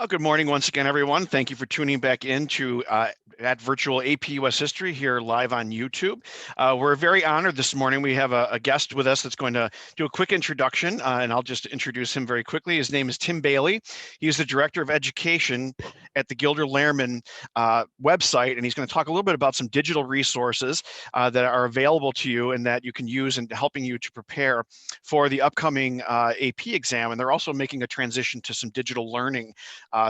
Good morning once again, everyone. Thank you for tuning back in to at Virtual AP US History here live on YouTube. We're very honored this morning. We have a guest with us that's going to do a quick introduction, and I'll just introduce him very quickly. His name is Tim Bailey. He's the Director of Education at the Gilder-Lehrman website, and he's going to talk a little bit about some digital resources that are available to you and that you can use in helping you to prepare for the upcoming AP exam. And they're also making a transition to some digital learning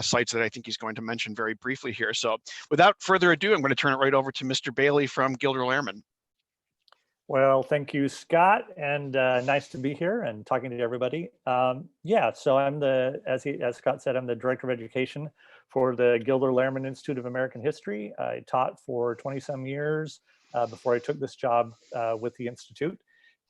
sites that I think he's going to mention very briefly here. So without further ado, I'm going to turn it right over to Mr. Bailey from Gilder-Lehrman. Well, thank you, Scott, and nice to be here and talking to everybody. So I'm as Scott said, I'm the Director of Education for the Gilder-Lehrman Institute of American History. I taught for 20 some years before I took this job with the Institute.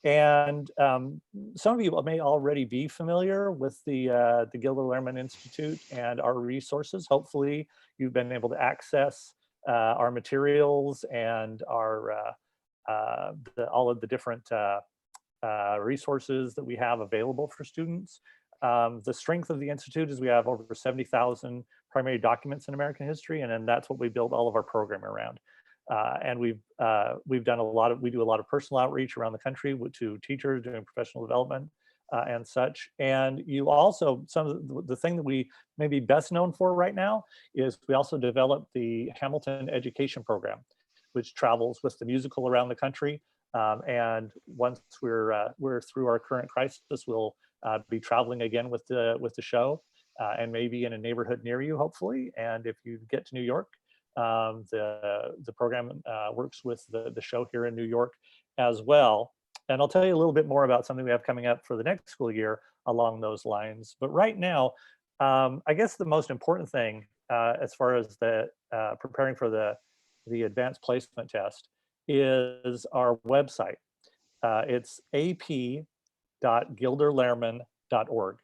And some of you may already be familiar with the Gilder-Lehrman Institute and our resources. Hopefully, you've been able to access our materials and our all of the different resources that we have available for students. The strength of the Institute is we have over 70,000 primary documents in American history, and then that's what we build all of our programming around. And we do a lot of personal outreach around the country to teachers doing professional development and such. And you also, some of the thing that we may be best known for right now is we also developed the Hamilton Education Program, which travels with the musical around the country. And once we're through our current crisis, we'll be traveling again with the show, and maybe in a neighborhood near you, hopefully. And if you get to New York, the program works with the show here in New York as well. And I'll tell you a little bit more about something we have coming up for the next school year along those lines. But right now, I guess the most important thing as far as the preparing for the advanced placement test is our website. It's ap.gilderlehrman.org.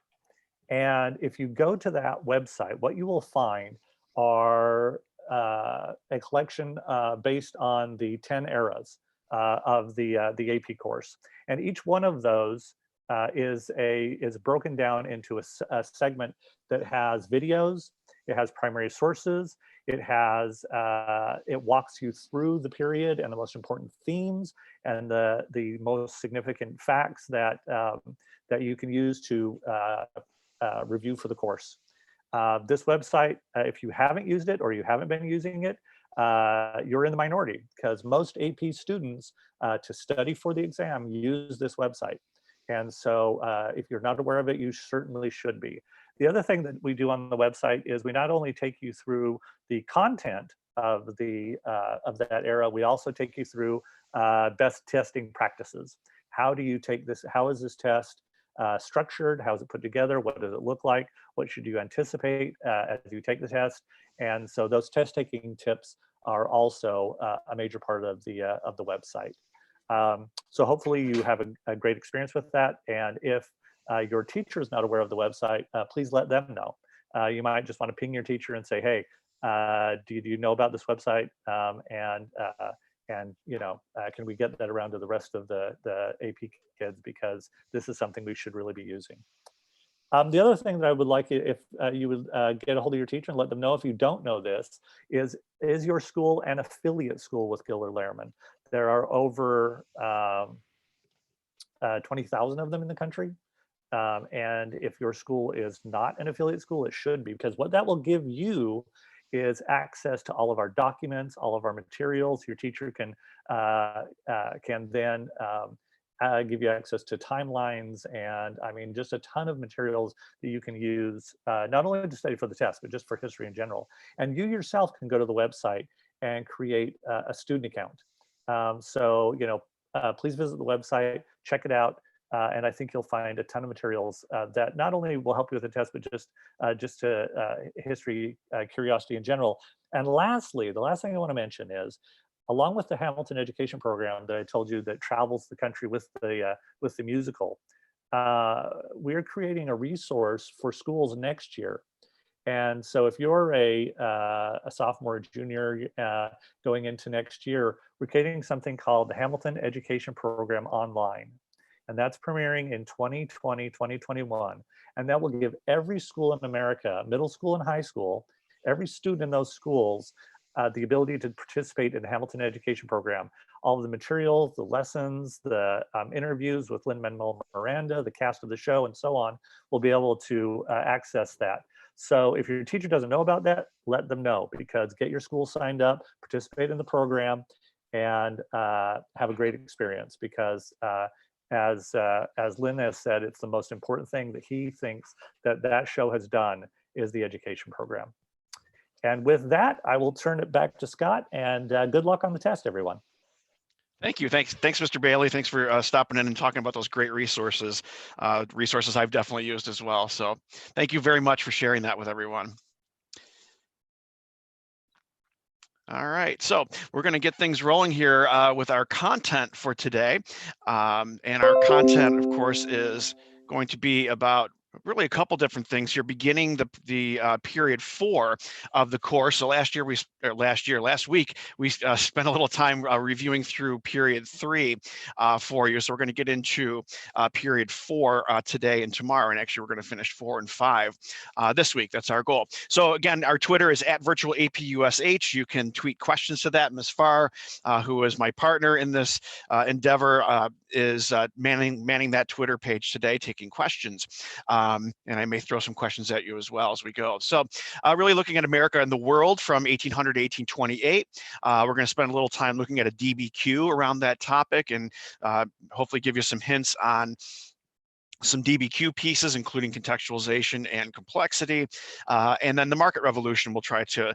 And if you go to that website, what you will find are a collection based on the 10 eras of the AP course. And each one of those is broken down into a segment that has videos, it has primary sources, it walks you through the period and the most important themes and the most significant facts that you can use to review for the course. This website, if you haven't used it or you haven't been using it, you're in the minority, because most AP students to study for the exam use this website. And so if you're not aware of it, you certainly should be. The other thing that we do on the website is we not only take you through the content of that era, we also take you through best testing practices. How do you take this? How is this test structured? How is it put together? What does it look like? What should you anticipate as you take the test? And so those test taking tips are also a major part of the website. So hopefully you have a great experience with that. And if your teacher is not aware of the website, please let them know. You might just want to ping your teacher and say, hey, do you know about this website? And can we get that around to the rest of the AP kids, because this is something we should really be using. The other thing that I would like if you would get a hold of your teacher and let them know, if you don't know this, is your school an affiliate school with Gilder-Lehrman? There are over 20,000 of them in the country. And if your school is not an affiliate school, it should be, because what that will give you is access to all of our documents, all of our materials. Your teacher can then give you access to timelines, and I mean, just a ton of materials that you can use, not only to study for the test, but just for history in general. And you yourself can go to the website and create a student account. Please visit the website, check it out. And I think you'll find a ton of materials that not only will help you with the test, but just to history curiosity in general. And lastly, the last thing I want to mention is, along with the Hamilton Education Program that I told you that travels the country with the musical, we're creating a resource for schools next year. And so if you're a sophomore or junior going into next year, we're creating something called the Hamilton Education Program Online. and that's premiering in 2020, 2021. And that will give every school in America, middle school and high school, every student in those schools, the ability to participate in the Hamilton Education Program. All of the materials, the lessons, the interviews with Lin-Manuel Miranda, the cast of the show, and so on, will be able to access that. So if your teacher doesn't know about that, let them know, because get your school signed up, participate in the program, and have a great experience. Because as Lynn has said, it's the most important thing that he thinks that show has done is the education program. And with that, I will turn it back to Scott, and good luck on the test, everyone. Thank you. Thanks, Mr. Bailey. Thanks for stopping in and talking about those great resources, resources I've definitely used as well. So thank you very much for sharing that with everyone. All right, so we're going to get things rolling here with our content for today. And our content, of course, is going to be about really a couple different things here, beginning the period 4 of the course. So last week, we spent a little time reviewing through period 3 for you. So we're going to get into period 4 today and tomorrow. And actually, we're going to finish 4 and 5 this week. That's our goal. So again, our Twitter is @virtualapush. You can tweet questions to that. Ms. Farr, who is my partner in this endeavor, is manning that Twitter page today, taking questions. And I may throw some questions at you as well as we go. So really looking at America and the world from 1800 to 1828. We're going to spend a little time looking at a DBQ around that topic, and hopefully give you some hints on some DBQ pieces, including contextualization and complexity. And then the market revolution, we'll try to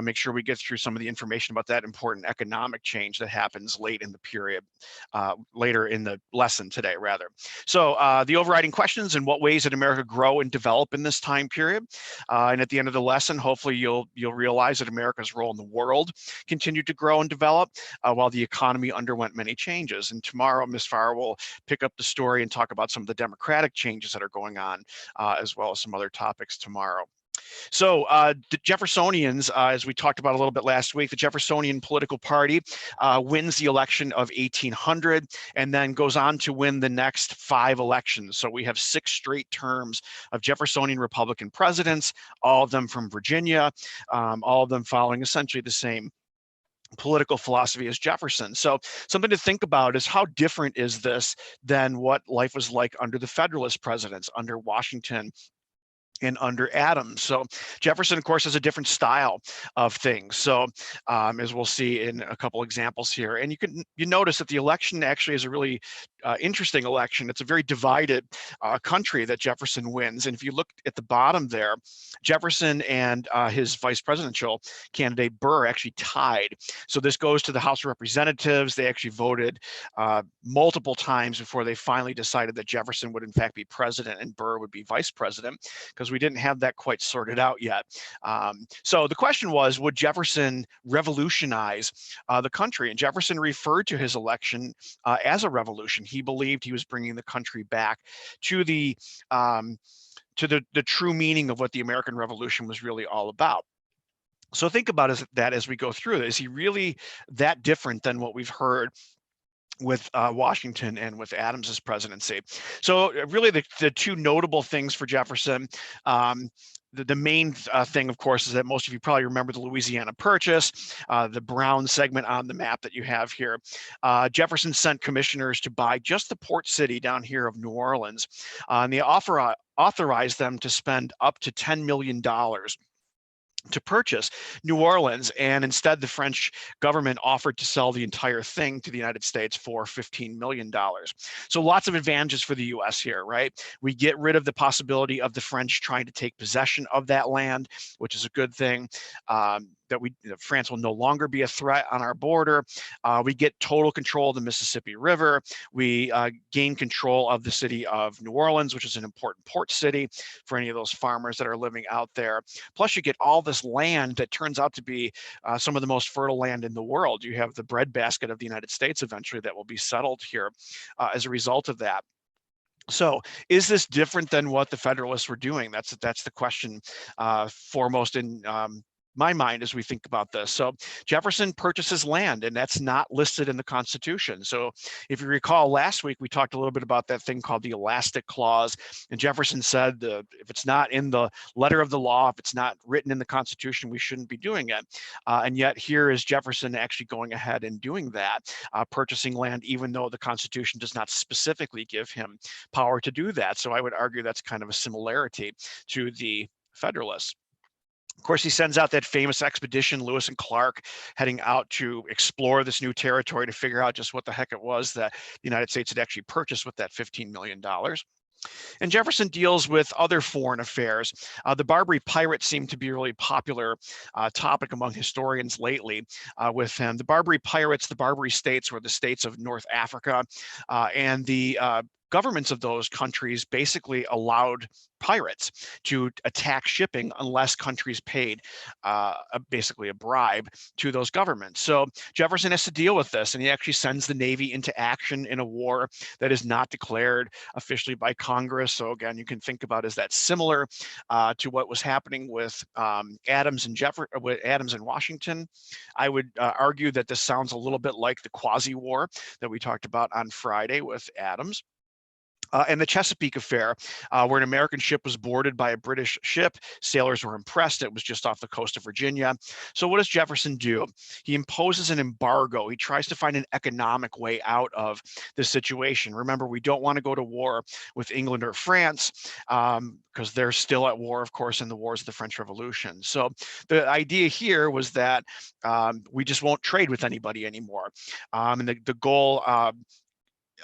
make sure we get through some of the information about that important economic change that happens late in the period, later in the lesson today, rather. So the overriding questions: in what ways did America grow and develop in this time period? And at the end of the lesson, hopefully you'll realize that America's role in the world continued to grow and develop while the economy underwent many changes. And tomorrow, Ms. Farr will pick up the story and talk about some of the democratic changes that are going on, as well as some other topics tomorrow. So the Jeffersonians, as we talked about a little bit last week, the Jeffersonian political party wins the election of 1800 and then goes on to win the next 5 elections. So we have 6 straight terms of Jeffersonian Republican presidents, all of them from Virginia, all of them following essentially the same political philosophy as Jefferson. So something to think about is how different is this than what life was like under the Federalist presidents, under Washington and under Adams. So Jefferson, of course, has a different style of things. So as we'll see in a couple examples here, and you notice that the election actually is a really interesting election. It's a very divided country that Jefferson wins. And if you look at the bottom there, Jefferson and his vice presidential candidate Burr actually tied. So this goes to the House of Representatives. They actually voted multiple times before they finally decided that Jefferson would in fact be president and Burr would be vice president, because we didn't have that quite sorted out yet. So the question was, would Jefferson revolutionize the country? And Jefferson referred to his election as a revolution. He believed he was bringing the country back to the true meaning of what the American Revolution was really all about. So think about that as we go through this. Is he really that different than what we've heard with Washington and with Adams's presidency? So really the 2 notable things for Jefferson, the main thing, of course, is that most of you probably remember the Louisiana Purchase, the brown segment on the map that you have here. Jefferson sent commissioners to buy just the port city down here of New Orleans, and they authorized them to spend up to $10 million to purchase New Orleans, and instead the French government offered to sell the entire thing to the United States for $15 million. So lots of advantages for the US here, right? We get rid of the possibility of the French trying to take possession of that land, which is a good thing. That France will no longer be a threat on our border. We get total control of the Mississippi River. We gain control of the city of New Orleans, which is an important port city for any of those farmers that are living out there. Plus, you get all this land that turns out to be some of the most fertile land in the world. You have the breadbasket of the United States eventually that will be settled here as a result of that. So is this different than what the Federalists were doing? That's the question foremost in my mind as we think about this. So Jefferson purchases land, and that's not listed in the Constitution. So if you recall, last week we talked a little bit about that thing called the elastic clause, and Jefferson said if it's not in the letter of the law, if it's not written in the Constitution, we shouldn't be doing it. And yet here is Jefferson actually going ahead and doing that, purchasing land, even though the Constitution does not specifically give him power to do that. So I would argue that's kind of a similarity to the Federalists. Of course, he sends out that famous expedition, Lewis and Clark, heading out to explore this new territory to figure out just what the heck it was that the United States had actually purchased with that $15 million. And Jefferson deals with other foreign affairs. The Barbary pirates seem to be a really popular topic among historians lately with him. The Barbary pirates, the Barbary states were the states of North Africa, and the governments of those countries basically allowed pirates to attack shipping unless countries paid basically a bribe to those governments. So Jefferson has to deal with this, and he actually sends the Navy into action in a war that is not declared officially by Congress. So again, you can think about, is that similar to what was happening with Adams and Washington? I would argue that this sounds a little bit like the quasi-war that we talked about on Friday with Adams. And the Chesapeake affair, where an American ship was boarded by a British ship. Sailors were impressed. It was just off the coast of Virginia. So what does Jefferson do? He imposes an embargo. He tries to find an economic way out of the situation. Remember, we don't want to go to war with England or France because they're still at war, of course, in the wars of the French Revolution. So the idea here was that we just won't trade with anybody anymore. And the goal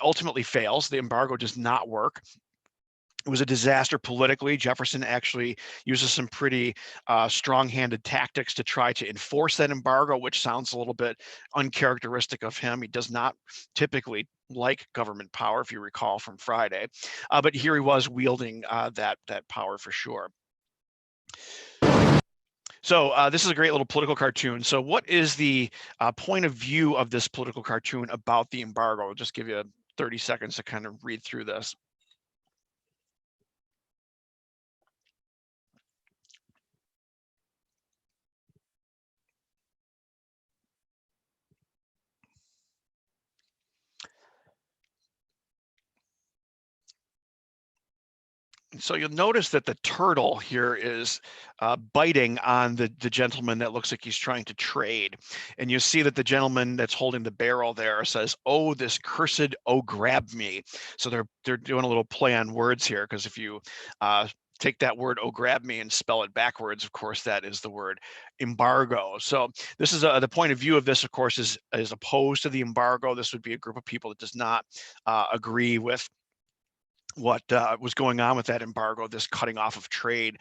ultimately fails. The embargo does not work. It was a disaster politically. Jefferson actually uses some pretty strong-handed tactics to try to enforce that embargo, which sounds a little bit uncharacteristic of him. He does not typically like government power, if you recall from Friday, but here he was wielding that power for sure. So this is a great little political cartoon. So what is the point of view of this political cartoon about the embargo? I'll just give you 30 seconds to kind of read through this. So you'll notice that the turtle here is biting on the gentleman that looks like he's trying to trade. And you see that the gentleman that's holding the barrel there says, "Oh, this cursed, oh, grab me." So they're doing a little play on words here, because if you take that word, "oh, grab me," and spell it backwards, of course, that is the word embargo. So this is the point of view of this, of course, is opposed to the embargo. This would be a group of people that does not agree with what was going on with that embargo, this cutting off of trade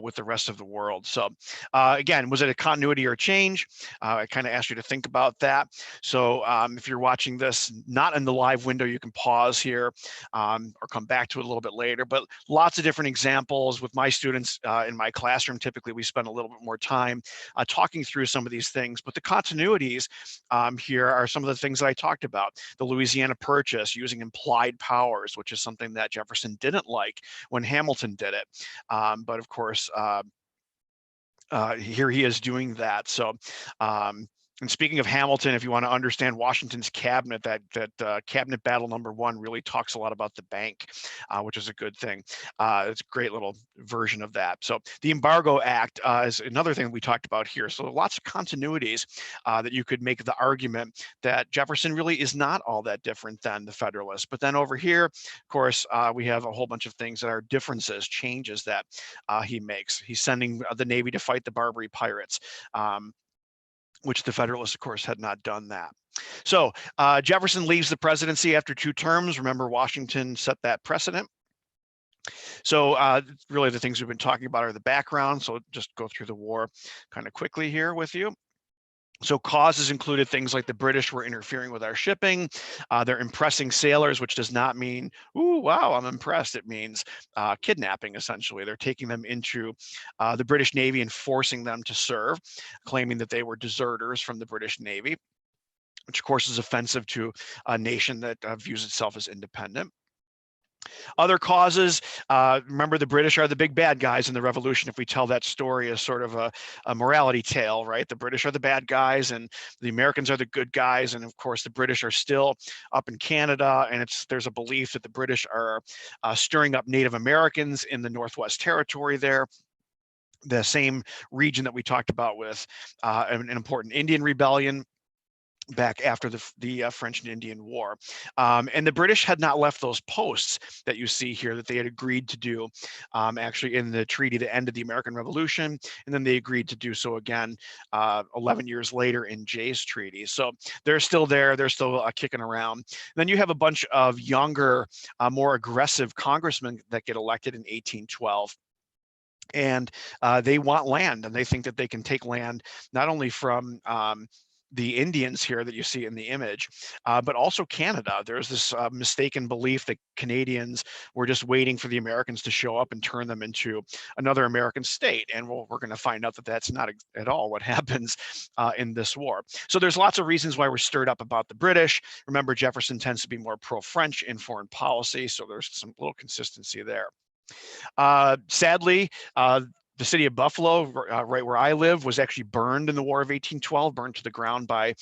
with the rest of the world. So again, was it a continuity or a change? I kind of asked you to think about that. So if you're watching this not in the live window, you can pause here or come back to it a little bit later, but lots of different examples with my students in my classroom. Typically, we spend a little bit more time talking through some of these things, but the continuities here are some of the things that I talked about. The Louisiana Purchase, using implied powers, which is something that Jefferson didn't like when Hamilton did it. But of course, here he is doing that. So and speaking of Hamilton, if you want to understand Washington's cabinet, that cabinet battle #1 really talks a lot about the bank, which is a good thing. It's a great little version of that. So the Embargo Act is another thing we talked about here. So lots of continuities that you could make the argument that Jefferson really is not all that different than the Federalists. But then over here, of course, we have a whole bunch of things that are differences, changes that he makes. He's sending the Navy to fight the Barbary pirates. Which the Federalists, of course, had not done that. So Jefferson leaves the presidency after 2 terms. Remember, Washington set that precedent. So really the things we've been talking about are the background. So just go through the war kind of quickly here with you. So causes included things like the British were interfering with our shipping. They're impressing sailors, which does not mean, "ooh, wow, I'm impressed." It means kidnapping, essentially. They're taking them into the British Navy and forcing them to serve, claiming that they were deserters from the British Navy, which of course is offensive to a nation that views itself as independent. Other causes, remember the British are the big bad guys in the Revolution. If we tell that story as sort of a morality tale, right? The British are the bad guys and the Americans are the good guys. And of course, the British are still up in Canada, and there's a belief that the British are stirring up Native Americans in the Northwest Territory there, the same region that we talked about with an important Indian rebellion back after the French and Indian War. And the British had not left those posts that you see here that they had agreed to do actually in the treaty that ended the American Revolution. And then they agreed to do so again 11 years later in Jay's Treaty. So they're still there. They're still kicking around. And then you have a bunch of younger, more aggressive congressmen that get elected in 1812. And they want land, and they think that they can take land not only from the Indians here that you see in the image, but also Canada. There's this mistaken belief that Canadians were just waiting for the Americans to show up and turn them into another American state. And we're going to find out that that's not at all what happens in this war. So there's lots of reasons why we're stirred up about the British. Remember, Jefferson tends to be more pro-French in foreign policy, so there's some little consistency there. Sadly, the city of Buffalo, right where I live, was actually burned in the War of 1812, burned to the ground by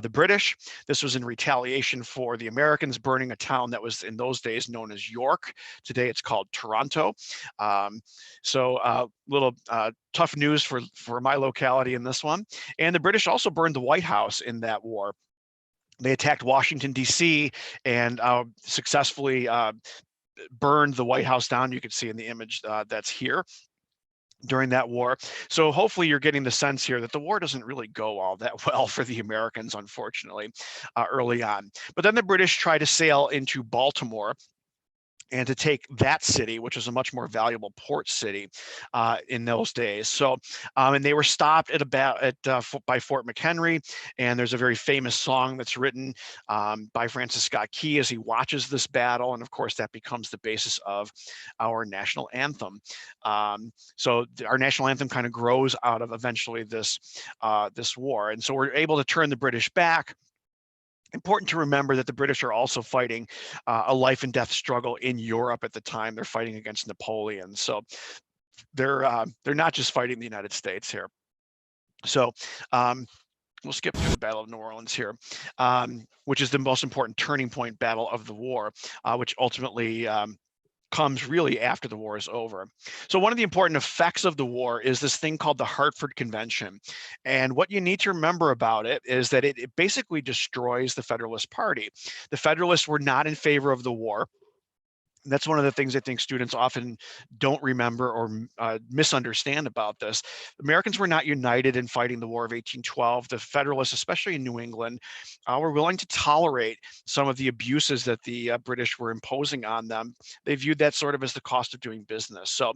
the British. This was in retaliation for the Americans burning a town that was in those days known as York. Today it's called Toronto. So little tough news for my locality in this one. And the British also burned the White House in that war. They attacked Washington, D.C. and successfully burned the White House down. You can see in the image that's here during that war. So hopefully you're getting the sense here that the war doesn't really go all that well for the Americans, unfortunately, early on. But then the British try to sail into Baltimore and to take that city, which was a much more valuable port city in those days. So, and they were stopped by Fort McHenry, and there's a very famous song that's written by Francis Scott Key as he watches this battle, and of course that becomes the basis of our national anthem. So our national anthem kind of grows out of eventually this war, and so we're able to turn the British back. Important to remember that the British are also fighting a life and death struggle in Europe at the time. They're fighting against Napoleon. So they're not just fighting the United States here. So we'll skip through the Battle of New Orleans here, which is the most important turning point battle of the war, which ultimately comes really after the war is over. So one of the important effects of the war is this thing called the Hartford Convention. And what you need to remember about it is that it basically destroys the Federalist Party. The Federalists were not in favor of the war. That's one of the things I think students often don't remember or misunderstand about this. Americans were not united in fighting the War of 1812. The Federalists, especially in New England, were willing to tolerate some of the abuses that the British were imposing on them. They viewed that sort of as the cost of doing business. So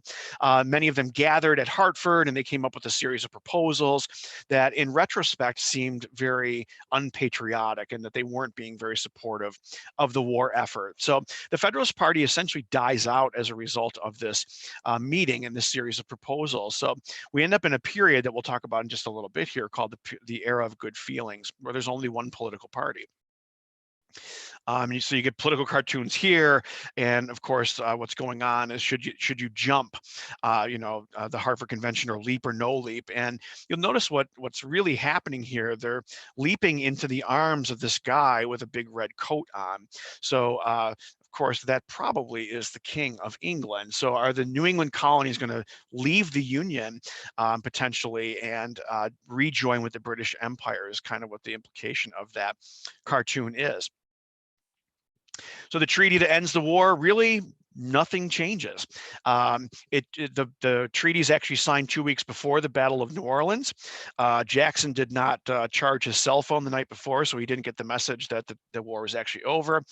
many of them gathered at Hartford, and they came up with a series of proposals that in retrospect seemed very unpatriotic and that they weren't being very supportive of the war effort. So the Federalist Party essentially dies out as a result of this meeting and this series of proposals. So we end up in a period that we'll talk about in just a little bit here called the era of good feelings, where there's only one political party. So you get political cartoons here, and of course, what's going on is should you jump, the Hartford Convention, or leap or no leap? And you'll notice what's really happening here. They're leaping into the arms of this guy with a big red coat on. So of course, that probably is the King of England. So are the New England colonies going to leave the Union potentially and rejoin with the British Empire? Is kind of what the implication of that cartoon is. So the treaty that ends the war, really nothing changes. The treaty is actually signed 2 weeks before the Battle of New Orleans. Jackson did not charge his cell phone the night before, so he didn't get the message that the war was actually over.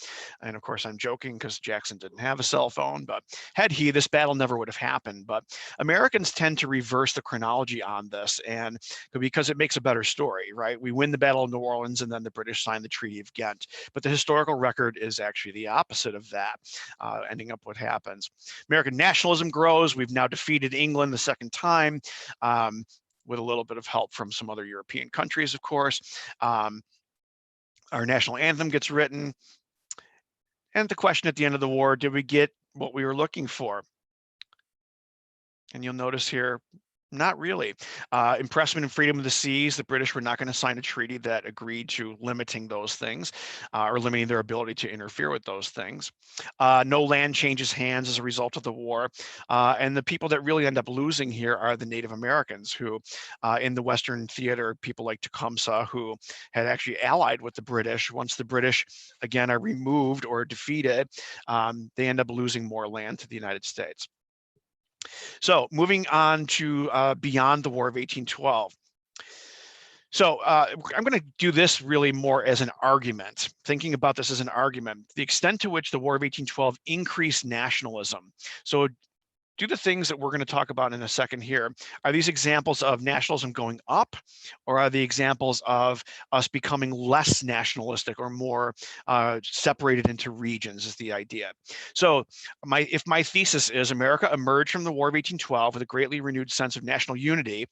And of course, I'm joking because Jackson didn't have a cell phone, but had he, this battle never would have happened. But Americans tend to reverse the chronology on this, and because it makes a better story, right? We win the Battle of New Orleans, and then the British sign the Treaty of Ghent. But the historical record is actually the opposite of that, ending up with happens. American nationalism grows. We've now defeated England the second time, with a little bit of help from some other European countries, of course. Our national anthem gets written. And the question at the end of the war, did we get what we were looking for. And you'll notice here, not really. Impressment and freedom of the seas, the British were not going to sign a treaty that agreed to limiting those things or limiting their ability to interfere with those things. No land changes hands as a result of the war. And the people that really end up losing here are the Native Americans who, in the Western theater, people like Tecumseh, who had actually allied with the British. Once the British, again, are removed or defeated, they end up losing more land to the United States. So moving on to beyond the War of 1812. So I'm going to do this really more as an argument, thinking about this as an argument, the extent to which the War of 1812 increased nationalism. So do the things that we're going to talk about in a second here. Are these examples of nationalism going up, or are the examples of us becoming less nationalistic or more separated into regions is the idea. So if my thesis is America emerged from the War of 1812 with a greatly renewed sense of national unity,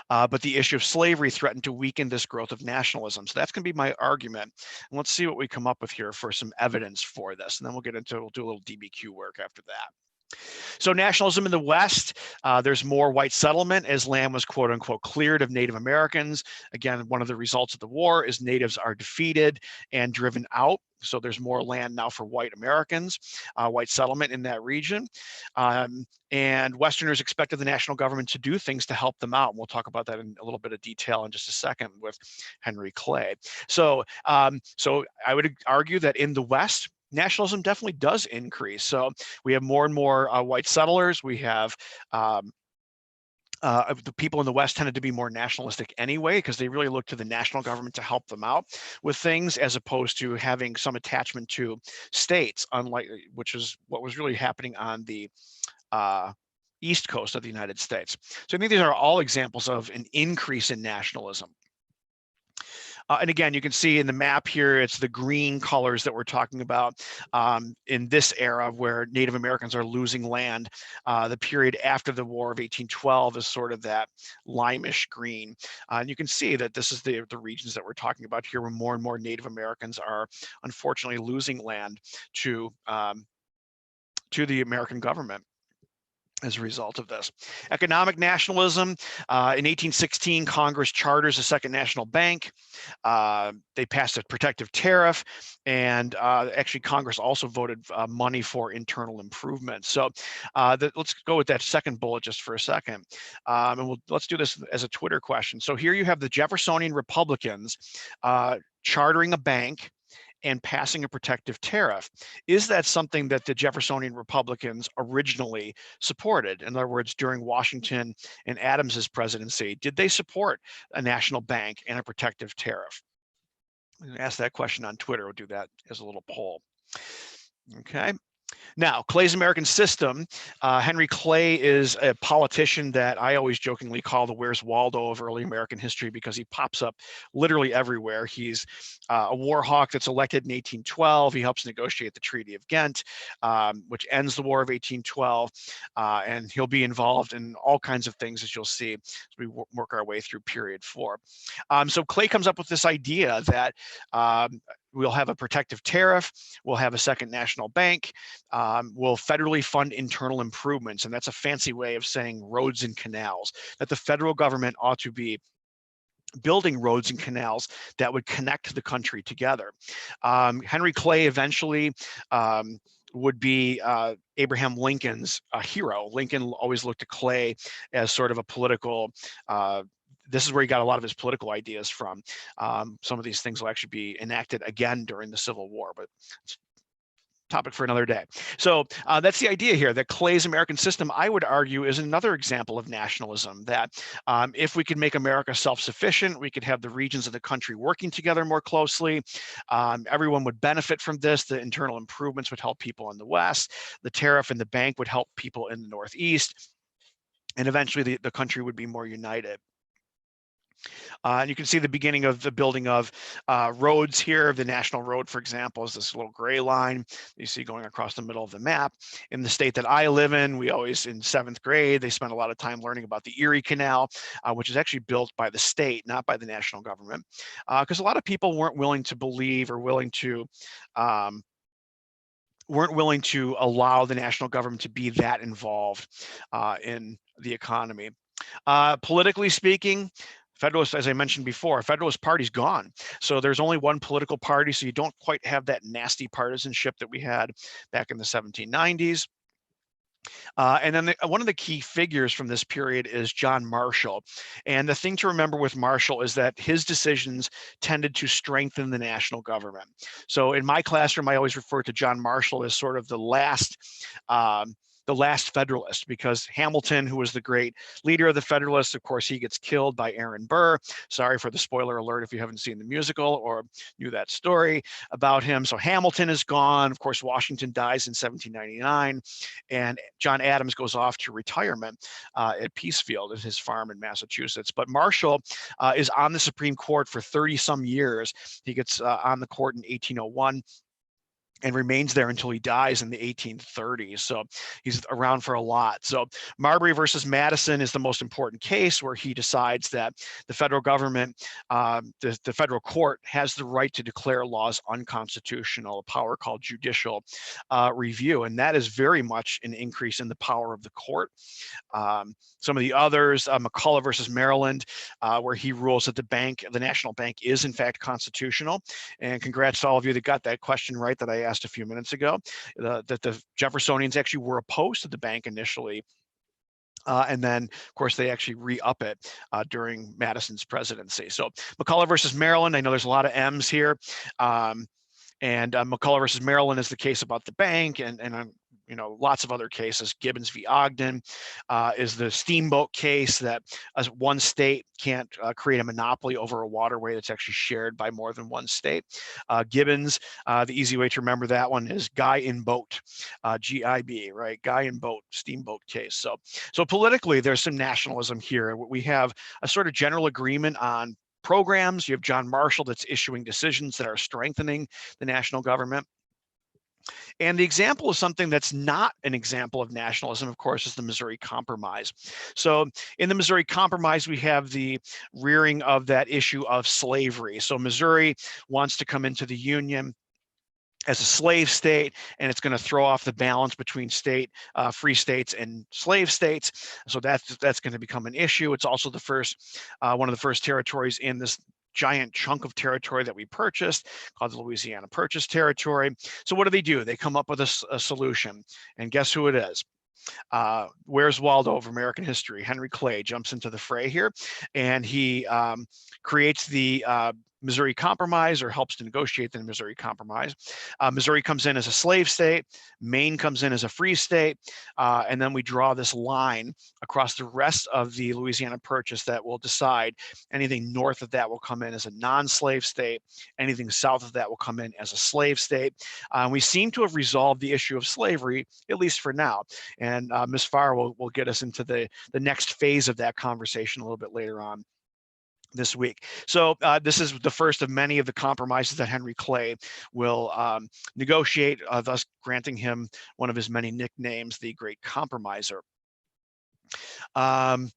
but the issue of slavery threatened to weaken this growth of nationalism. So that's going to be my argument. And let's see what we come up with here for some evidence for this. And then we'll do a little DBQ work after that. So nationalism in the West, there's more white settlement as land was quote unquote cleared of Native Americans. Again, one of the results of the war is natives are defeated and driven out. So there's more land now for white Americans, white settlement in that region. And Westerners expected the national government to do things to help them out. And we'll talk about that in a little bit of detail in just a second with Henry Clay. So I would argue that in the West, nationalism definitely does increase. So we have more and more white settlers. We have the people in the West tended to be more nationalistic anyway, because they really look to the national government to help them out with things, as opposed to having some attachment to states, which is what was really happening on the East Coast of the United States. So I think these are all examples of an increase in nationalism. And again, you can see in the map here, it's the green colors that we're talking about in this era where Native Americans are losing land. The period after the War of 1812 is sort of that limeish green. And you can see that this is the regions that we're talking about here, where more and more Native Americans are unfortunately losing land to the American government as a result of this. Economic nationalism. In 1816, Congress charters a second national bank. They passed a protective tariff, and actually Congress also voted money for internal improvements. So let's go with that second bullet just for a second. And let's do this as a Twitter question. So here you have the Jeffersonian Republicans chartering a bank and passing a protective tariff. Is that something that the Jeffersonian Republicans originally supported? In other words, during Washington and Adams's presidency, did they support a national bank and a protective tariff? Ask that question on Twitter. We'll do that as a little poll. Okay. Now, Clay's American System. Henry Clay is a politician that I always jokingly call the Where's Waldo of early American history, because he pops up literally everywhere. He's a war hawk that's elected in 1812. He helps negotiate the Treaty of Ghent, which ends the War of 1812. And he'll be involved in all kinds of things, as you'll see, as we work our way through period 4. So Clay comes up with this idea that we'll have a protective tariff, we'll have a second national bank, we'll federally fund internal improvements. And that's a fancy way of saying roads and canals, that the federal government ought to be building roads and canals that would connect the country together. Henry Clay eventually would be Abraham Lincoln's hero. Lincoln always looked to Clay as sort of a political this is where he got a lot of his political ideas from. Some of these things will actually be enacted again during the Civil War, but it's a topic for another day. So that's the idea here, that Clay's American System, I would argue, is another example of nationalism, that if we could make America self-sufficient, we could have the regions of the country working together more closely. Everyone would benefit from this. The internal improvements would help people in the West. The tariff and the bank would help people in the Northeast. And eventually the country would be more united. And you can see the beginning of the building of roads here. The national road, for example, is this little gray line you see going across the middle of the map. In the state that I live in, we always, in 7th grade, they spent a lot of time learning about the Erie Canal, which is actually built by the state, not by the national government, because a lot of people weren't willing to believe or willing to weren't willing to allow the national government to be that involved in the economy. Politically speaking, Federalist, as I mentioned before, Federalist Party's gone. So there's only one political party, so you don't quite have that nasty partisanship that we had back in the 1790s. And then one of the key figures from this period is John Marshall. And the thing to remember with Marshall is that his decisions tended to strengthen the national government. So in my classroom, I always refer to John Marshall as sort of the last Federalist, because Hamilton, who was the great leader of the Federalists, of course, he gets killed by Aaron Burr. Sorry for the spoiler alert if you haven't seen the musical or knew that story about him. So Hamilton is gone. Of course, Washington dies in 1799, and John Adams goes off to retirement at Peacefield at his farm in Massachusetts. But Marshall is on the Supreme Court for 30 some years. He gets on the court in 1801. And remains there until he dies in the 1830s. So he's around for a lot. So Marbury versus Madison is the most important case, where he decides that the federal government, the federal court, has the right to declare laws unconstitutional, a power called judicial review. And that is very much an increase in the power of the court. Some of the others, McCulloch versus Maryland, where he rules that the national bank is in fact constitutional. And congrats to all of you that got that question right that I asked a few minutes ago, that the Jeffersonians actually were opposed to the bank initially. And then, of course, they actually re-up it during Madison's presidency. So McCulloch versus Maryland, I know there's a lot of M's here. And McCulloch versus Maryland is the case about the bank, and lots of other cases. Gibbons v. Ogden is the steamboat case, that as one state can't create a monopoly over a waterway that's actually shared by more than one state. Gibbons, the easy way to remember that one is Guy in Boat, G-I-B, right? Guy in Boat, steamboat case. So politically, there's some nationalism here. We have a sort of general agreement on programs. You have John Marshall that's issuing decisions that are strengthening the national government. And the example of something that's not an example of nationalism, of course, is the Missouri Compromise. So in the Missouri Compromise, we have the rearing of that issue of slavery. So Missouri wants to come into the Union as a slave state, and it's going to throw off the balance between free states and slave states. So that's going to become an issue. It's also the first, one of the first territories in this giant chunk of territory that we purchased, called the Louisiana Purchase territory. So what do? They come up with a solution, and guess who it is? Where's Waldo of American history? Henry Clay jumps into the fray here, and he creates the Missouri Compromise, or helps to negotiate the Missouri Compromise. Missouri comes in as a slave state, Maine comes in as a free state, and then we draw this line across the rest of the Louisiana Purchase that will decide anything north of that will come in as a non-slave state, anything south of that will come in as a slave state. We seem to have resolved the issue of slavery, at least for now. And Ms. Farr will get us into the next phase of that conversation a little bit later on this week. So this is the first of many of the compromises that Henry Clay will negotiate, thus granting him one of his many nicknames, the Great Compromiser. All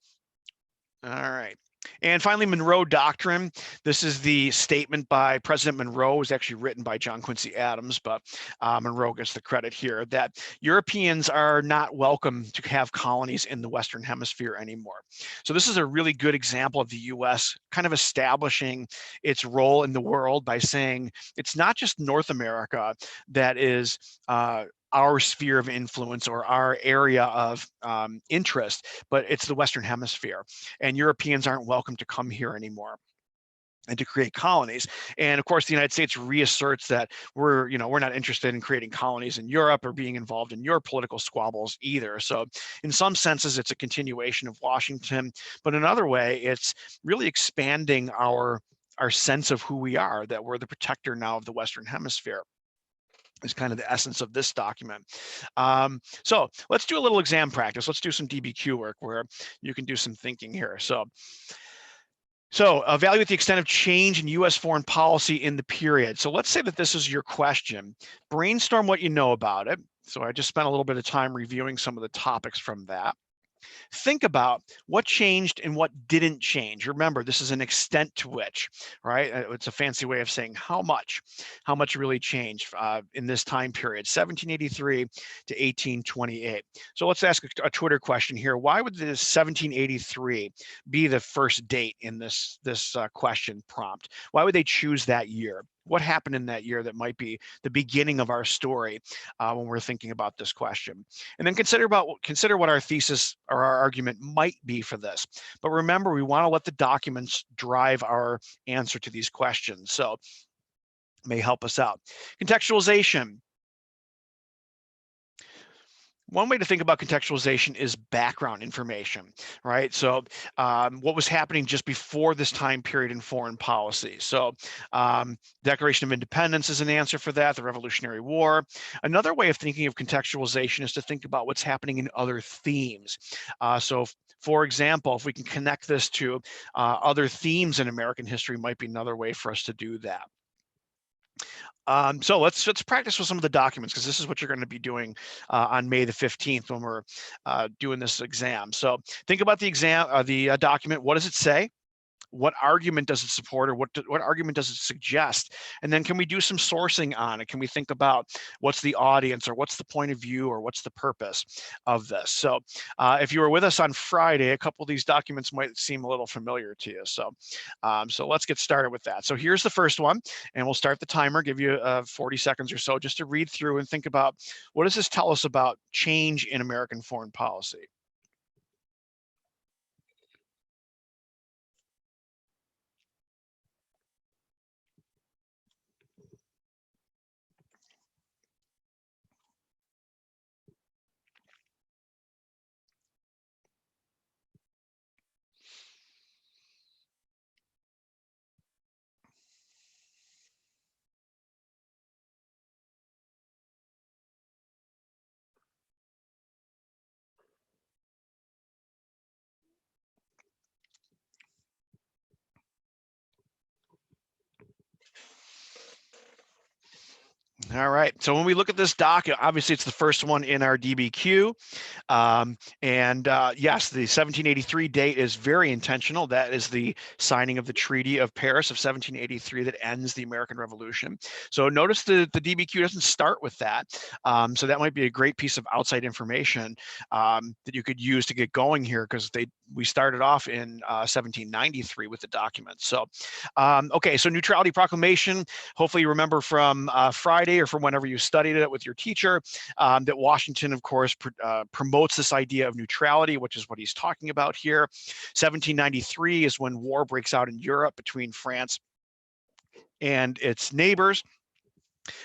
right. And finally, Monroe Doctrine. This is the statement by President Monroe. It was actually written by John Quincy Adams, but Monroe gets the credit here, that Europeans are not welcome to have colonies in the Western Hemisphere anymore. So this is a really good example of the U.S. kind of establishing its role in the world by saying it's not just North America that is our sphere of influence or our area of interest, but it's the Western Hemisphere, and Europeans aren't welcome to come here anymore and to create colonies. And of course, the United States reasserts that we're not interested in creating colonies in Europe or being involved in your political squabbles either. So in some senses, it's a continuation of Washington, but in another way, it's really expanding our sense of who we are, that we're the protector now of the Western Hemisphere. Is kind of the essence of this document. So let's do a little exam practice. Let's do some DBQ work where you can do some thinking here. So evaluate the extent of change in U.S. foreign policy in the period. So let's say that this is your question. Brainstorm what you know about it. So I just spent a little bit of time reviewing some of the topics from that. Think about what changed and what didn't change. Remember, this is an extent to which, right? It's a fancy way of saying how much really changed in this time period, 1783 to 1828. So let's ask a Twitter question here. Why would this 1783 be the first date in this question prompt? Why would they choose that year? What happened in that year that might be the beginning of our story when we're thinking about this question? And then consider what our thesis or our argument might be for this. But remember, we want to let the documents drive our answer to these questions. So it may help us out. Contextualization. One way to think about contextualization is background information, right? So what was happening just before this time period in foreign policy? So Declaration of Independence is an answer for that, the Revolutionary War. Another way of thinking of contextualization is to think about what's happening in other themes. So for example, if we can connect this to other themes in American history, might be another way for us to do that. So let's practice with some of the documents, because this is what you're going to be doing on May the 15th when we're doing this exam. So think about the document. What does it say? What argument does it support, or what argument does it suggest? And then can we do some sourcing on it? Can we think about what's the audience, or what's the point of view, or what's the purpose of this? So if you were with us on Friday, a couple of these documents might seem a little familiar to you. So let's get started with that. So here's the first one, and we'll start the timer, give you 40 seconds or so just to read through and think about, what does this tell us about change in American foreign policy? All right, so when we look at this doc, obviously it's the first one in our DBQ. Yes, the 1783 date is very intentional. That is the signing of the Treaty of Paris of 1783 that ends the American Revolution. So notice the DBQ doesn't start with that. So that might be a great piece of outside information that you could use to get going here, because we started off in 1793 with the document. So, okay, so Neutrality Proclamation, hopefully you remember from Friday or from whenever you studied it with your teacher, that Washington, of course, promotes this idea of neutrality, which is what he's talking about here. 1793 is when war breaks out in Europe between France and its neighbors.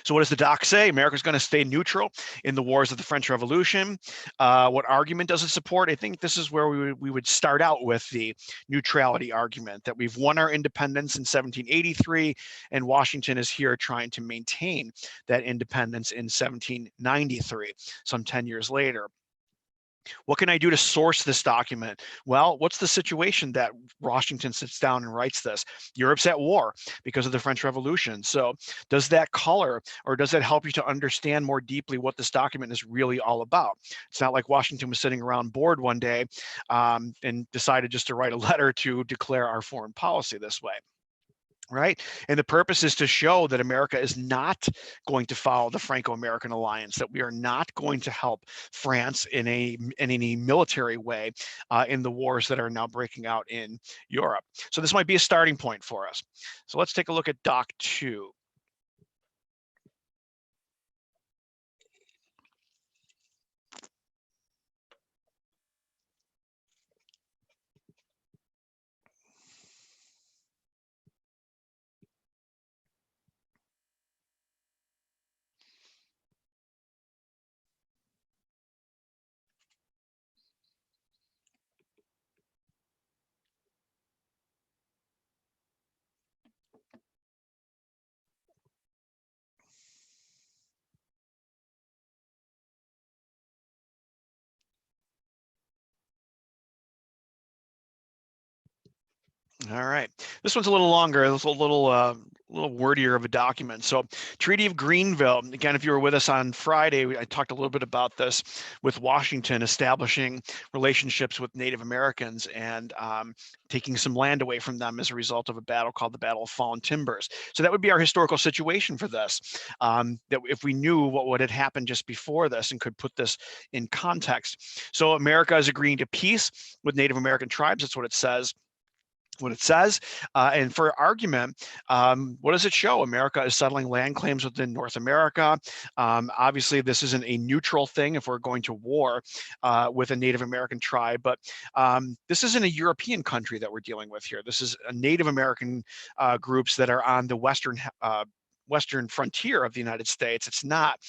So what does the doc say? America's going to stay neutral in the wars of the French Revolution. What argument does it support? I think this is where we would start out with the neutrality argument, that we've won our independence in 1783, and Washington is here trying to maintain that independence in 1793, some 10 years later. What can I do to source this document? Well, what's the situation that Washington sits down and writes this? Europe's at war because of the French Revolution. So does that color, or does that help you to understand more deeply what this document is really all about? It's not like Washington was sitting around bored one day and decided just to write a letter to declare our foreign policy this way. Right. And the purpose is to show that America is not going to follow the Franco-American alliance, that we are not going to help France in any military way in the wars that are now breaking out in Europe. So this might be a starting point for us. So let's take a look at Doc 2. All right, this one's a little longer. It's a little wordier of a document. So, Treaty of Greenville. Again, if you were with us on Friday, I talked a little bit about this with Washington establishing relationships with Native Americans and taking some land away from them as a result of a battle called the Battle of Fallen Timbers. So that would be our historical situation for this. That if we knew what had happened just before this and could put this in context. So America is agreeing to peace with Native American tribes. That's what it says. And for argument, what does it show? America is settling land claims within North America. Obviously, this isn't a neutral thing if we're going to war with a Native American tribe, but this isn't a European country that we're dealing with here. This is a Native American groups that are on the western frontier of the United States. It's not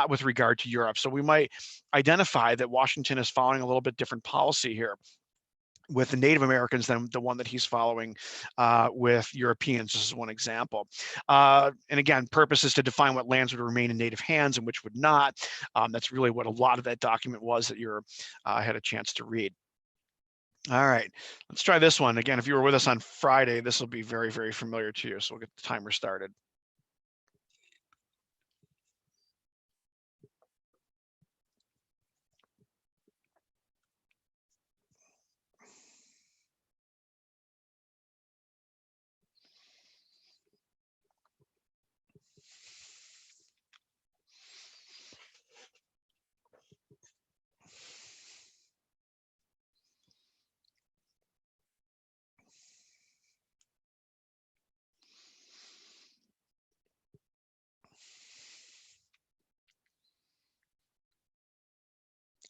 with regard to Europe. So we might identify that Washington is following a little bit different policy here with the Native Americans than the one that he's following with Europeans. This is one example. And again, purpose is to define what lands would remain in Native hands and which would not. That's really what a lot of that document was that you had a chance to read. All right, let's try this one. Again, if you were with us on Friday, this will be very, very familiar to you. So we'll get the timer started.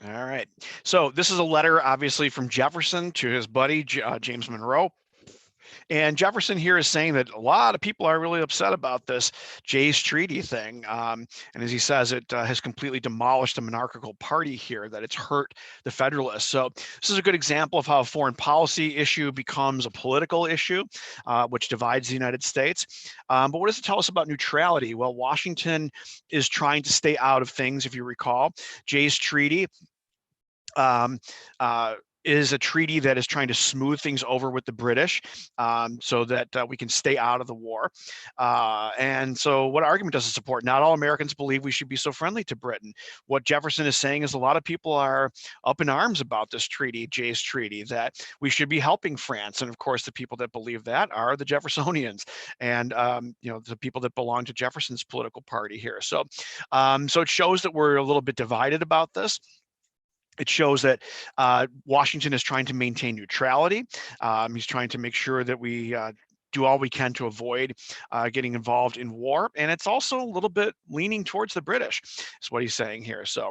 All right, so this is a letter obviously from Jefferson to his buddy James Monroe. And Jefferson here is saying that a lot of people are really upset about this Jay's Treaty thing. And as he says, it has completely demolished the monarchical party here, that it's hurt the Federalists. So this is a good example of how a foreign policy issue becomes a political issue, which divides the United States. But what does it tell us about neutrality? Well, Washington is trying to stay out of things, if you recall. Jay's Treaty is a treaty that is trying to smooth things over with the British so that we can stay out of the war. And so what argument does it support? Not all Americans believe we should be so friendly to Britain. What Jefferson is saying is a lot of people are up in arms about this treaty, Jay's Treaty, that we should be helping France. And of course, the people that believe that are the Jeffersonians and the people that belong to Jefferson's political party here. So, so it shows that we're a little bit divided about this. It shows that Washington is trying to maintain neutrality. He's trying to make sure that we do all we can to avoid getting involved in war. And it's also a little bit leaning towards the British, is what he's saying here. So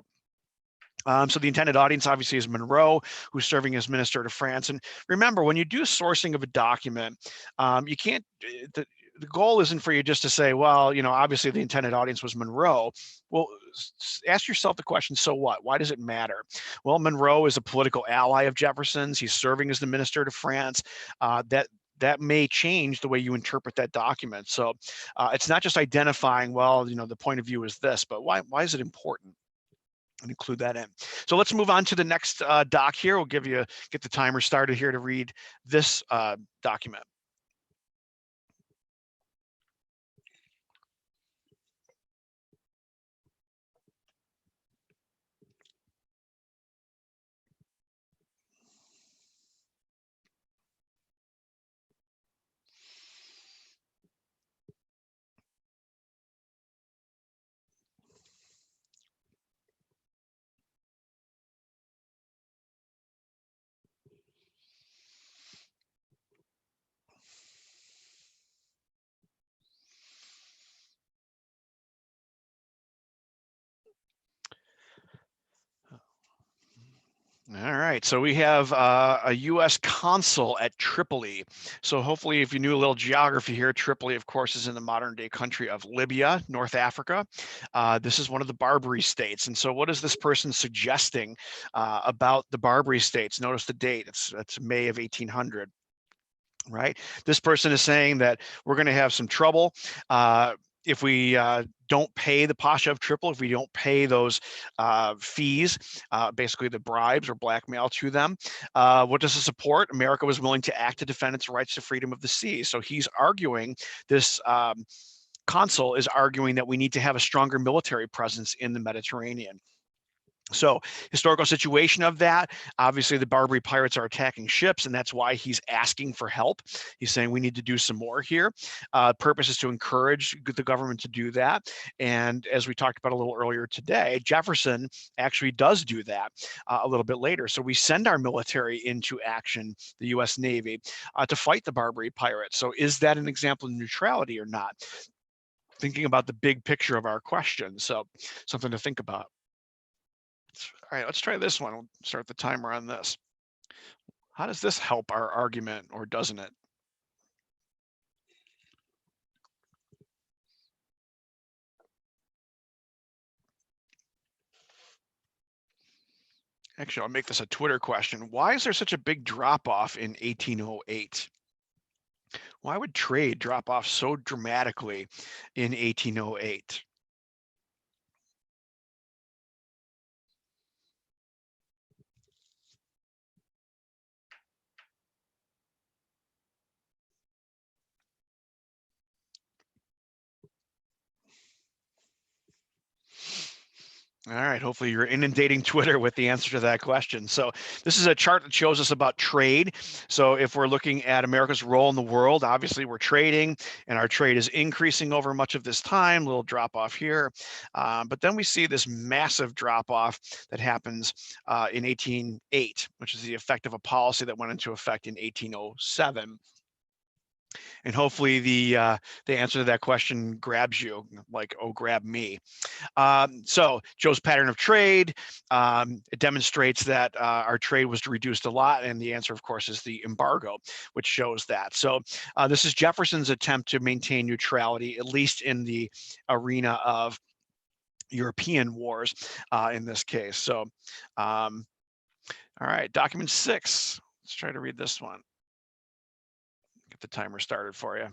the intended audience obviously is Monroe, who's serving as minister to France. And remember, when you do sourcing of a document, you can't, the goal isn't for you just to say, well, obviously the intended audience was Monroe. Well, ask yourself the question, so what? Why does it matter? Well, Monroe is a political ally of Jefferson's. He's serving as the minister to France. That may change the way you interpret that document. So it's not just identifying, well, the point of view is this, but why is it important? And include that in. So let's move on to the next doc here. We'll get the timer started here to read this document. All right, so we have a U.S. consul at Tripoli. So hopefully if you knew a little geography here, Tripoli, of course, is in the modern day country of Libya, North Africa. This is one of the Barbary states. And so what is this person suggesting about the Barbary states? Notice the date, it's May of 1800. Right? This person is saying that we're going to have some trouble if we don't pay the Pasha Triple, if we don't pay those fees, basically the bribes or blackmail to them, what does it support? America was willing to act to defend its rights to freedom of the sea. So he's arguing, this consul is arguing, that we need to have a stronger military presence in the Mediterranean. So historical situation of that, obviously the Barbary pirates are attacking ships, and that's why he's asking for help. He's saying we need to do some more here. Purpose is to encourage the government to do that. And as we talked about a little earlier today, Jefferson actually does do that a little bit later. So we send our military into action, the US Navy, to fight the Barbary pirates. So is that an example of neutrality or not? Thinking about the big picture of our question. So something to think about. All right, let's try this one. We'll start the timer on this. How does this help our argument, or doesn't it? Actually, I'll make this a Twitter question. Why is there such a big drop off in 1808? Why would trade drop off so dramatically in 1808? All right, hopefully you're inundating Twitter with the answer to that question. So this is a chart that shows us about trade. So if we're looking at America's role in the world, obviously we're trading, and our trade is increasing over much of this time, little drop off here. But then we see this massive drop off that happens in 1808, which is the effect of a policy that went into effect in 1807. And hopefully the answer to that question grabs you, like, oh, grab me. So Joe's pattern of trade, it demonstrates that our trade was reduced a lot, and the answer, of course, is the embargo, which shows that. So this is Jefferson's attempt to maintain neutrality, at least in the arena of European wars in this case. So, all right, document 6. Let's try to read this one. Get the timer started for you.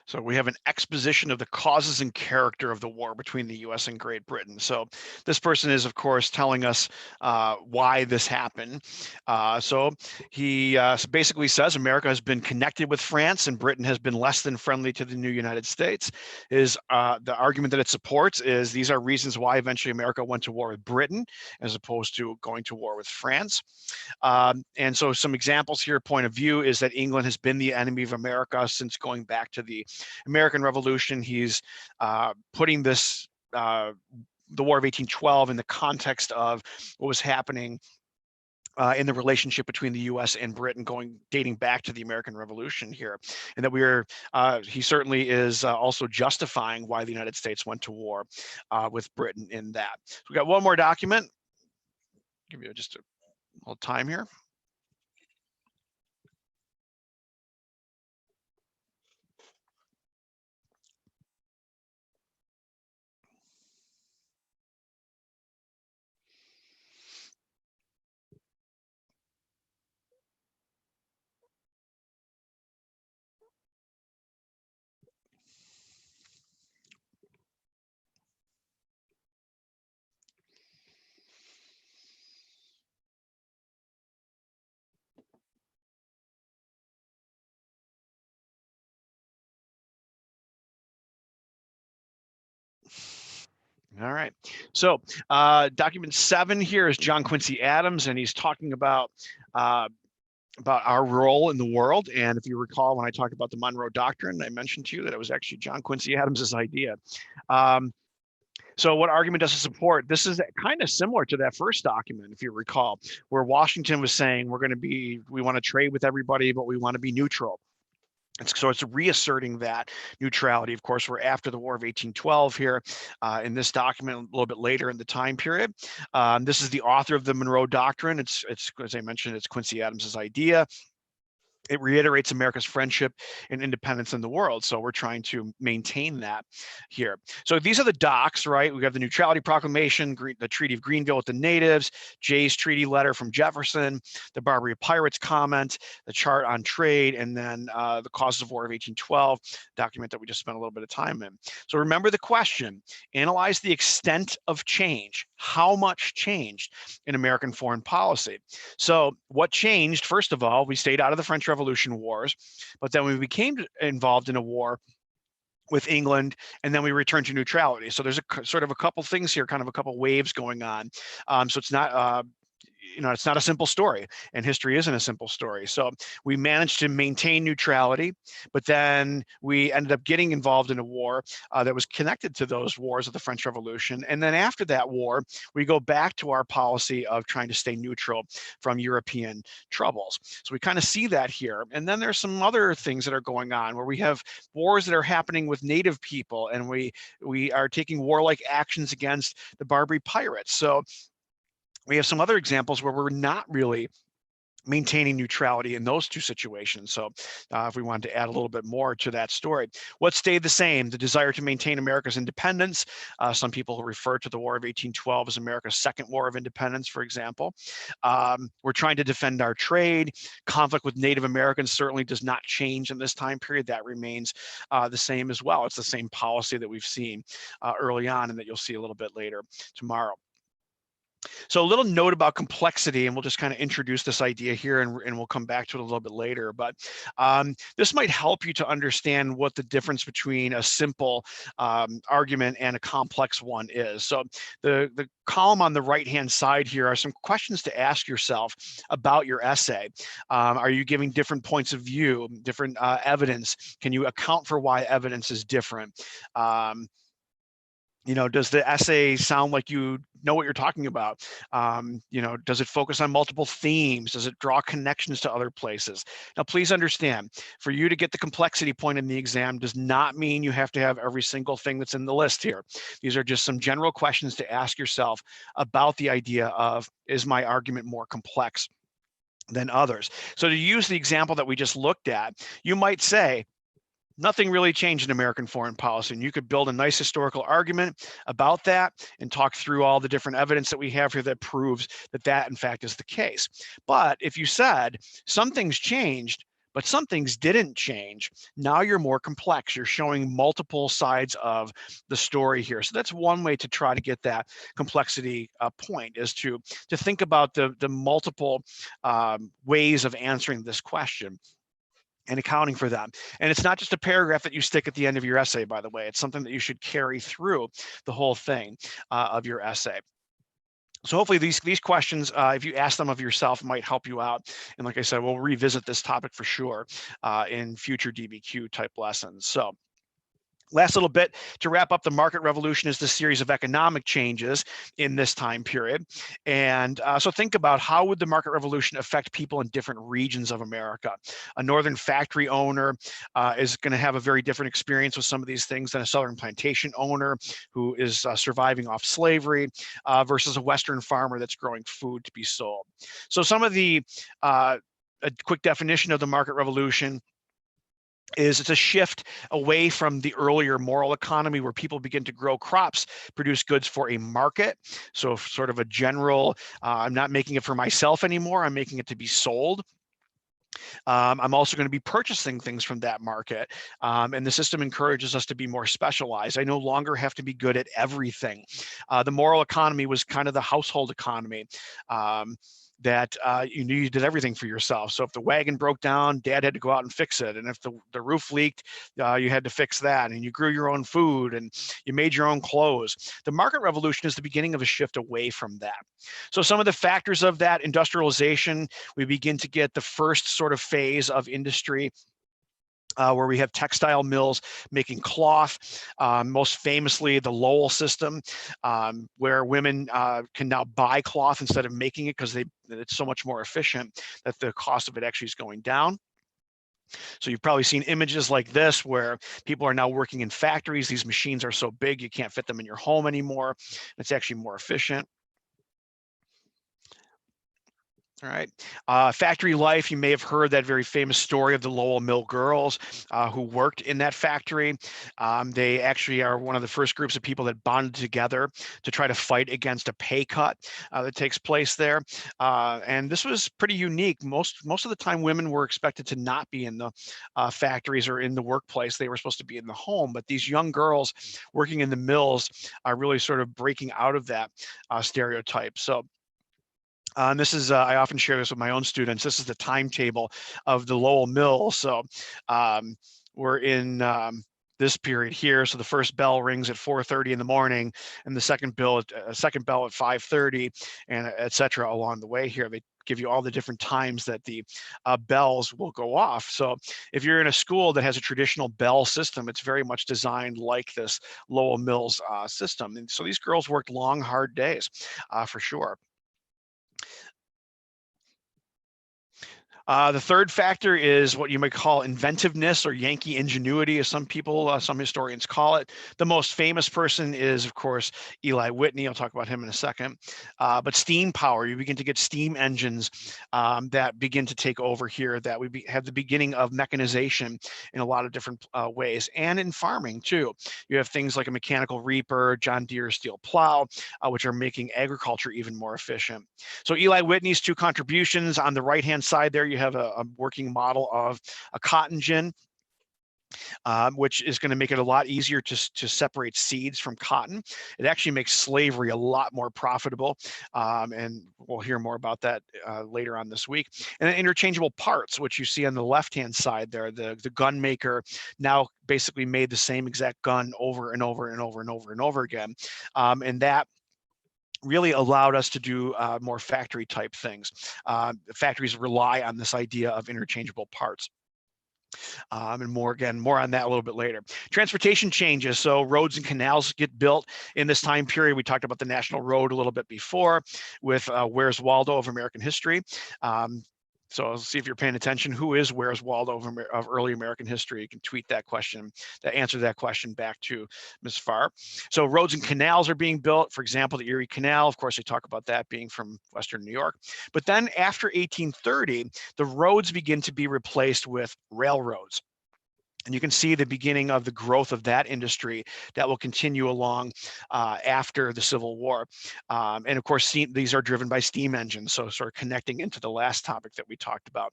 So we have an exposition of the causes and character of the war between the US and Great Britain. So this person is, of course, telling us why this happened. So he basically says America has been connected with France and Britain has been less than friendly to the new United States. The argument that it supports is these are reasons why eventually America went to war with Britain as opposed to going to war with France. And so some examples here, point of view, is that England has been the enemy of America since going back to the American Revolution. He's putting this, the War of 1812, in the context of what was happening in the relationship between the U.S. and Britain, dating back to the American Revolution here, and that he certainly is also justifying why the United States went to war with Britain in that. So we got one more document. Give you just a little time here. All right. So document 7 here is John Quincy Adams, and he's talking about our role in the world. And if you recall, when I talked about the Monroe Doctrine, I mentioned to you that it was actually John Quincy Adams's idea. So what argument does it support? This is kind of similar to that first document, if you recall, where Washington was saying we want to trade with everybody, but we want to be neutral. So it's reasserting that neutrality. Of course, we're after the War of 1812 here in this document, a little bit later in the time period. This is the author of the Monroe Doctrine. It's as I mentioned, it's Quincy Adams's idea. It reiterates America's friendship and independence in the world. So we're trying to maintain that here. So these are the docs, right? We have the Neutrality Proclamation, the Treaty of Greenville with the natives, Jay's treaty letter from Jefferson, the Barbary Pirates comment, the chart on trade, and then the Causes of War of 1812, document that we just spent a little bit of time in. So remember the question, analyze the extent of change. How much changed in American foreign policy? So what changed? First of all, we stayed out of the French Revolution wars, but then we became involved in a war with England, and then we returned to neutrality. So there's a sort of a couple things here, kind of a couple waves going on. So it's not it's not a simple story, and history isn't a simple story. So we managed to maintain neutrality, but then we ended up getting involved in a war that was connected to those wars of the French Revolution. And then after that war, we go back to our policy of trying to stay neutral from European troubles. So we kind of see that here. And then there's some other things that are going on where we have wars that are happening with native people, and we are taking warlike actions against the Barbary pirates. So we have some other examples where we're not really maintaining neutrality in those two situations. So if we wanted to add a little bit more to that story, what stayed the same? The desire to maintain America's independence. Some people refer to the War of 1812 as America's second war of independence, for example. We're trying to defend our trade. Conflict with Native Americans certainly does not change in this time period. That remains the same as well. It's the same policy that we've seen early on and that you'll see a little bit later tomorrow. So a little note about complexity, and we'll just kind of introduce this idea here, and we'll come back to it a little bit later. But this might help you to understand what the difference between a simple argument and a complex one is. So the column on the right-hand side here are some questions to ask yourself about your essay. Are you giving different points of view, different evidence? Can you account for why evidence is different? Does the essay sound like you know what you're talking about? Does it focus on multiple themes? Does it draw connections to other places? Now, please understand, for you to get the complexity point in the exam does not mean you have to have every single thing that's in the list here. These are just some general questions to ask yourself about the idea of, is my argument more complex than others? So to use the example that we just looked at, you might say, nothing really changed in American foreign policy. And you could build a nice historical argument about that and talk through all the different evidence that we have here that proves that that in fact is the case. But if you said some things changed, but some things didn't change, now you're more complex. You're showing multiple sides of the story here. So that's one way to try to get that complexity point, is to think about the multiple ways of answering this question and accounting for them. And it's not just a paragraph that you stick at the end of your essay, by the way. It's something that you should carry through the whole thing of your essay. So hopefully these questions, if you ask them of yourself, might help you out. And like I said, we'll revisit this topic for sure in future DBQ type lessons. So last little bit to wrap up the market revolution is the series of economic changes in this time period. And so think about, how would the market revolution affect people in different regions of America? A northern factory owner is going to have a very different experience with some of these things than a southern plantation owner who is surviving off slavery versus a western farmer that's growing food to be sold. So some of the a quick definition of the market revolution is it's a shift away from the earlier moral economy where people begin to grow crops, produce goods for a market. So sort of a general, I'm not making it for myself anymore, I'm making it to be sold. I'm also going to be purchasing things from that market. And the system encourages us to be more specialized. I no longer have to be good at everything. The moral economy was kind of the household economy. That you did everything for yourself. So if the wagon broke down, dad had to go out and fix it. And if the roof leaked, you had to fix that. And you grew your own food and you made your own clothes. The market revolution is the beginning of a shift away from that. So some of the factors of that industrialization, we begin to get the first sort of phase of industry where we have textile mills making cloth, most famously the Lowell system, where women can now buy cloth instead of making it because it's so much more efficient that the cost of it actually is going down. So you've probably seen images like this where people are now working in factories. These machines are so big you can't fit them in your home anymore. It's actually more efficient. All right. Factory life, you may have heard that very famous story of the Lowell Mill girls who worked in that factory. They actually are one of the first groups of people that bonded together to try to fight against a pay cut that takes place there. And this was pretty unique. Most of the time, women were expected to not be in the factories or in the workplace. They were supposed to be in the home. But these young girls working in the mills are really sort of breaking out of that stereotype. So and this is, I often share this with my own students. This is the timetable of the Lowell Mill. So we're in this period here. So the first bell rings at 4:30 in the morning, and the second bell at 5:30, and et cetera along the way here. They give you all the different times that the bells will go off. So if you're in a school that has a traditional bell system, it's very much designed like this Lowell Mills system. And so these girls worked long, hard days for sure. The third factor is what you might call inventiveness or Yankee ingenuity, as some people, some historians call it. The most famous person is, of course, Eli Whitney. I'll talk about him in a second. But steam power, you begin to get steam engines that begin to take over here, that we have the beginning of mechanization in a lot of different ways, and in farming too. You have things like a mechanical reaper, John Deere steel plow, which are making agriculture even more efficient. So Eli Whitney's two contributions on the right-hand side there, you have a working model of a cotton gin, which is going to make it a lot easier to separate seeds from cotton. It actually makes slavery a lot more profitable, and we'll hear more about that later on this week. And then interchangeable parts, which you see on the left-hand side there, the gun maker now basically made the same exact gun over and over and over and over and over again, and that really allowed us to do more factory type things. Factories rely on this idea of interchangeable parts. And more on that a little bit later. Transportation changes. So roads and canals get built in this time period. We talked about the National Road a little bit before with Where's Waldo of American History. So I'll see if you're paying attention. Who is Where's Waldo of early American history? You can tweet that question, answer that question back to Ms. Farr. So roads and canals are being built. For example, the Erie Canal. Of course, we talk about that being from Western New York. But then after 1830, the roads begin to be replaced with railroads. And you can see the beginning of the growth of that industry that will continue along after the Civil War. And of course, these are driven by steam engines, so sort of connecting into the last topic that we talked about.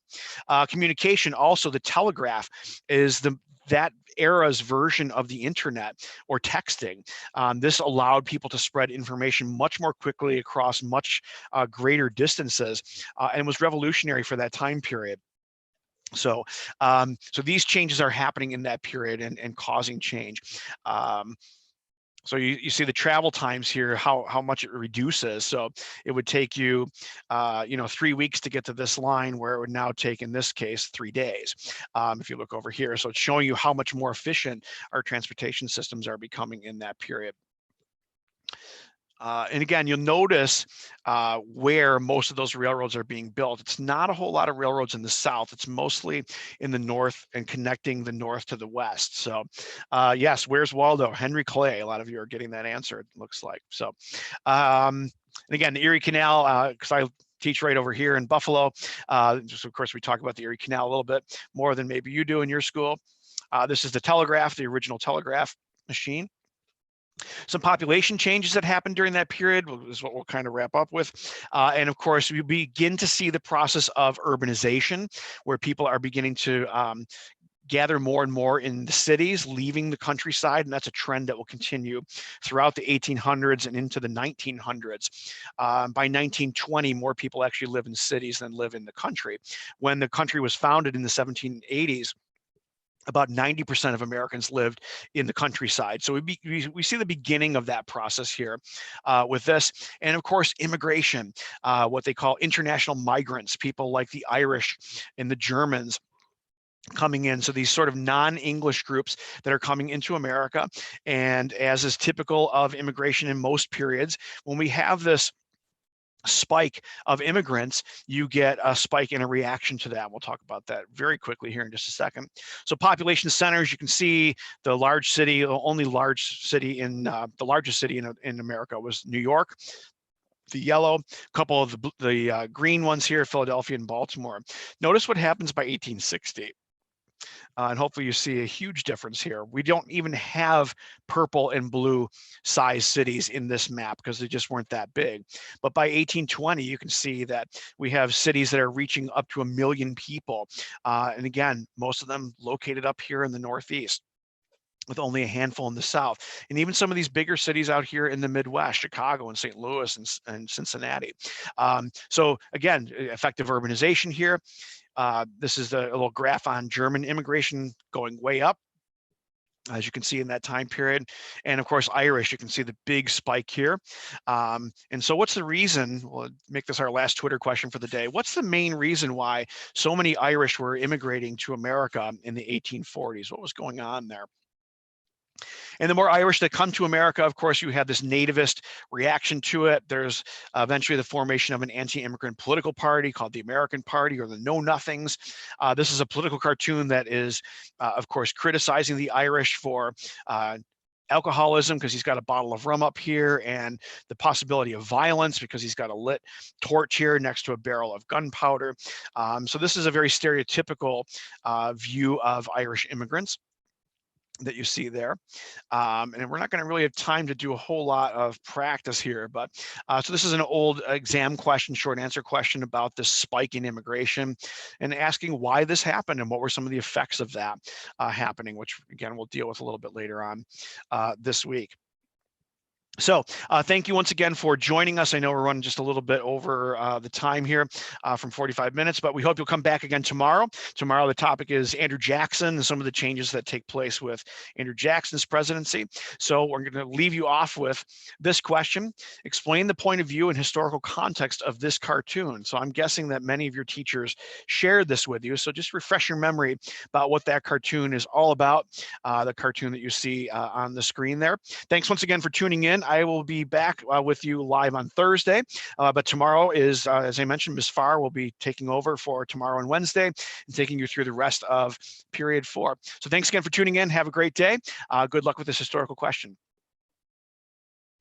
Communication, also the telegraph is that era's version of the internet or texting. This allowed people to spread information much more quickly across much greater distances and was revolutionary for that time period. So, so these changes are happening in that period and causing change. So you see the travel times here, how much it reduces. So it would take you, 3 weeks to get to this line, where it would now take, in this case, 3 days. If you look over here, so it's showing you how much more efficient our transportation systems are becoming in that period. And again, you'll notice where most of those railroads are being built. It's not a whole lot of railroads in the south. It's mostly in the north and connecting the north to the west. So yes, Where's Waldo? Henry Clay. A lot of you are getting that answer, it looks like. So and again, the Erie Canal, because I teach right over here in Buffalo. Just of course, we talk about the Erie Canal a little bit more than maybe you do in your school. This is the telegraph, the original telegraph machine. Some population changes that happened during that period is what we'll kind of wrap up with. And of course, we begin to see the process of urbanization, where people are beginning to gather more and more in the cities, leaving the countryside, and that's a trend that will continue throughout the 1800s and into the 1900s. By 1920, more people actually live in cities than live in the country. When the country was founded in the 1780s, about 90% of Americans lived in the countryside. So we see the beginning of that process here with this. And of course, immigration, what they call international migrants, people like the Irish and the Germans, coming in. So these sort of non-English groups that are coming into America. And as is typical of immigration in most periods, when we have this spike of immigrants, you get a spike in a reaction to that. We'll talk about that very quickly here in just a second. So population centers, you can see the large city, the only large city in the largest city in America was New York. The yellow, a couple of the green ones here, Philadelphia and Baltimore. Notice what happens by 1860. And hopefully you see a huge difference here. We don't even have purple and blue size cities in this map because they just weren't that big. But by 1820, you can see that we have cities that are reaching up to 1 million people. And again, most of them located up here in the Northeast, with only a handful in the South. And even some of these bigger cities out here in the Midwest, Chicago and St. Louis and Cincinnati. So again, effective urbanization here. This is a little graph on German immigration going way up, as you can see in that time period. And of course, Irish, you can see the big spike here. And so what's the reason, we'll make this our last Twitter question for the day. What's the main reason why so many Irish were immigrating to America in the 1840s? What was going on there? And the more Irish that come to America, of course, you have this nativist reaction to it. There's eventually the formation of an anti-immigrant political party called the American Party, or the Know Nothings. This is a political cartoon that is, of course, criticizing the Irish for alcoholism, because he's got a bottle of rum up here, and the possibility of violence because he's got a lit torch here next to a barrel of gunpowder. So this is a very stereotypical view of Irish immigrants that you see there. And we're not going to really have time to do a whole lot of practice here, but so this is an old exam question, short answer question about this spike in immigration, and asking why this happened and what were some of the effects of that happening, which again, we'll deal with a little bit later on this week. So thank you once again for joining us. I know we're running just a little bit over the time here from 45 minutes, but we hope you'll come back again tomorrow. Tomorrow, the topic is Andrew Jackson and some of the changes that take place with Andrew Jackson's presidency. So we're going to leave you off with this question. Explain the point of view and historical context of this cartoon. So I'm guessing that many of your teachers shared this with you. So just refresh your memory about what that cartoon is all about, the cartoon that you see on the screen there. Thanks once again for tuning in. I will be back with you live on Thursday, but tomorrow is, as I mentioned, Ms. Farr will be taking over for tomorrow and Wednesday and taking you through the rest of period 4. So thanks again for tuning in. Have a great day. Good luck with this historical question.